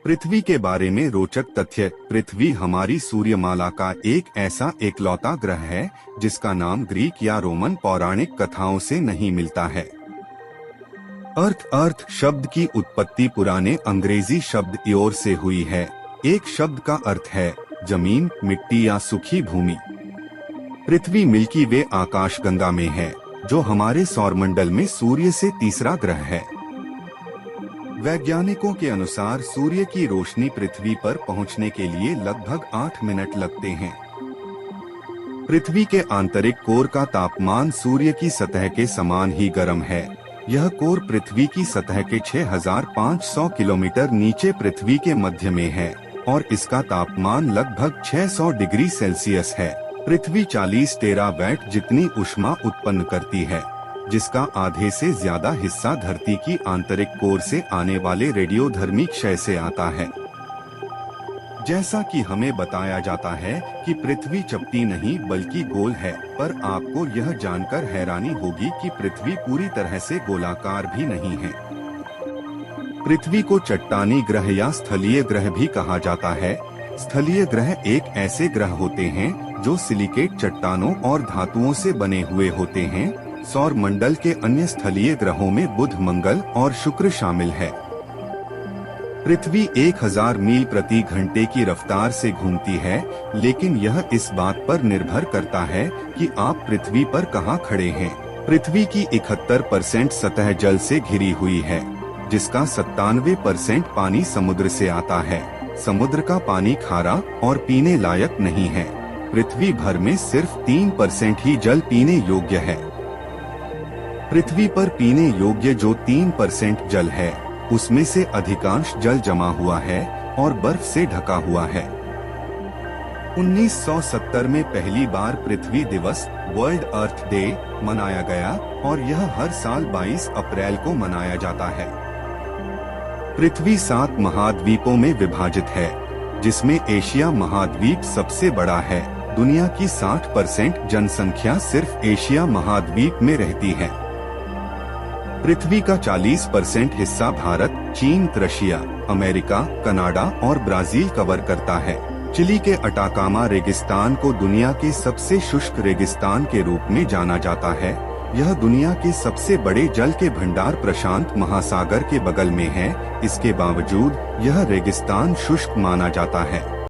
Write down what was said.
पृथ्वी के बारे में रोचक तथ्य। पृथ्वी हमारी सूर्यमाला का एक ऐसा एकलौता ग्रह है जिसका नाम ग्रीक या रोमन पौराणिक कथाओं से नहीं मिलता है। अर्थ शब्द की उत्पत्ति पुराने अंग्रेजी शब्द इयोर से हुई है। एक शब्द का अर्थ है जमीन, मिट्टी या सूखी भूमि। पृथ्वी मिल्की वे आकाशगंगा में है, जो हमारे सौरमंडल में सूर्य से तीसरा ग्रह है। वैज्ञानिकों के अनुसार सूर्य की रोशनी पृथ्वी पर पहुंचने के लिए लगभग 8 मिनट लगते हैं। पृथ्वी के आंतरिक कोर का तापमान सूर्य की सतह के समान ही गर्म है। यह कोर पृथ्वी की सतह के 6500 किलोमीटर नीचे पृथ्वी के मध्य में है और इसका तापमान लगभग 600 डिग्री सेल्सियस है। पृथ्वी 40 टेरावाट जितनी ऊष्मा उत्पन्न करती है, जिसका आधे से ज्यादा हिस्सा धरती की आंतरिक कोर से आने वाले रेडियोधर्मी क्षय से आता है। जैसा कि हमें बताया जाता है कि पृथ्वी चपटी नहीं बल्कि गोल है, पर आपको यह जानकर हैरानी होगी कि पृथ्वी पूरी तरह से गोलाकार भी नहीं है। पृथ्वी को चट्टानी ग्रह या स्थलीय ग्रह भी कहा जाता है। स्थलीय ग्रह एक ऐसे ग्रह होते हैं जो सिलिकेट चट्टानों और धातुओं से बने हुए होते हैं। सौर मंडल के अन्य स्थलीय ग्रहों में बुध, मंगल और शुक्र शामिल है। पृथ्वी 1000 मील प्रति घंटे की रफ्तार से घूमती है, लेकिन यह इस बात पर निर्भर करता है कि आप पृथ्वी पर कहां खड़े हैं। पृथ्वी की 71% सतह जल से घिरी हुई है, जिसका 97% पानी समुद्र से आता है। समुद्र का पानी खारा और पीने लायक नहीं है। पृथ्वी भर में सिर्फ 3% ही जल पीने योग्य है। पृथ्वी पर पीने योग्य जो 3% जल है, उसमें से अधिकांश जल जमा हुआ है और बर्फ से ढका हुआ है। 1970 में पहली बार पृथ्वी दिवस वर्ल्ड अर्थ डे मनाया गया और यह हर साल 22 अप्रैल को मनाया जाता है। पृथ्वी 7 महाद्वीपों में विभाजित है, जिसमें एशिया महाद्वीप सबसे बड़ा है। दुनिया की 60% जनसंख्या सिर्फ एशिया महाद्वीप में रहती है। पृथ्वी का 40% हिस्सा भारत, चीन, रशिया, अमेरिका, कनाडा और ब्राजील कवर करता है। चिली के अटाकामा रेगिस्तान को दुनिया के सबसे शुष्क रेगिस्तान के रूप में जाना जाता है। यह दुनिया के सबसे बड़े जल के भंडार प्रशांत महासागर के बगल में है। इसके बावजूद यह रेगिस्तान शुष्क माना जाता है।